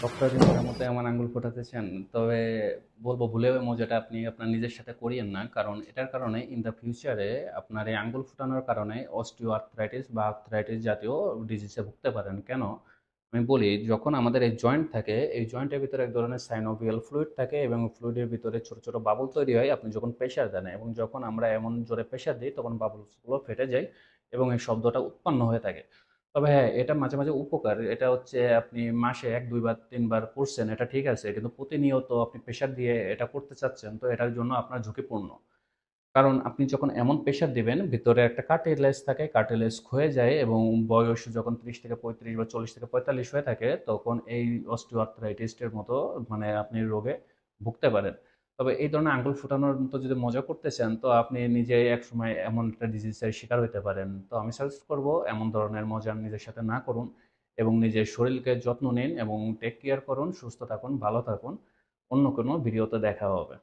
সপ্তাহে দিনের মতো এমন আঙ্গুল ফোটাতেছেন, তবে বলবো ভুলেও মজাটা আপনি আপনার নিজের সাথে করিয়েন না, কারণ এটার কারণে ইন দ্য ফিউচারে আপনার এই আঙ্গুল ফোটানোর কারণে অস্টিও আর্থ্রাইটিস বা আর্থ্রাইটিস জাতীয় ডিজিজে ভুগতে পারেন। কেন আমি বলি, যখন আমাদের এই জয়েন্ট থাকে, এই জয়েন্টের ভিতরে এক ধরনের সাইনোভিয়াল ফ্লুইড থাকে এবং ফ্লুইডের ভিতরে ছোট ছোট বাবল তৈরি হয় আপনি যখন প্রেশার দেন, এবং যখন আমরা এমন জোরে প্রেশার দিই তখন বাবলসগুলো ফেটে যায় এবং এই শব্দটা উৎপন্ন হয়ে থাকে। তবে হ্যাঁ, এটা মাঝে মাঝে উপকার। এটা হচ্ছে আপনি মাসে ১ ২ বার ৩ বার করছেন, এটা ঠিক আছে, কিন্তু প্রতিনিয়ত আপনি প্রেশার দিয়ে এটা করতে চাচ্ছেন, তো এটার জন্য আপনার ঝুঁকিপূর্ণ। কারণ আপনি যখন এমন প্রেশার দিবেন, ভিতরে একটা কার্টিলেজ থাকে, কার্টিলেজ ক্ষয়ে যায় এবং বয়স যখন ৩০ থেকে ৩৫ বা ৪০ থেকে ৪৫ হয়ে থাকে, তখন এই অস্টিওআর্থ্রাইটিসের মতো মানে আপনি রোগে ভুগতে পারেন। তবে এই ধরনের আঙ্গুল ফুটানোর মতো যদি মজা করতে চান, তো আপনি নিজেই একসময় এমন একটা ডিজিজের শিকার হতে পারেন। তো আমি সাজেস্ট করব এমন ধরনের মজা নিজের সাথে না করুন এবং নিজের শরীরকে যত্ন নিন এবং টেক কেয়ার করুন। সুস্থ থাকুন, ভালো থাকুন। অন্য কোনো ভিডিওতে দেখা হবে।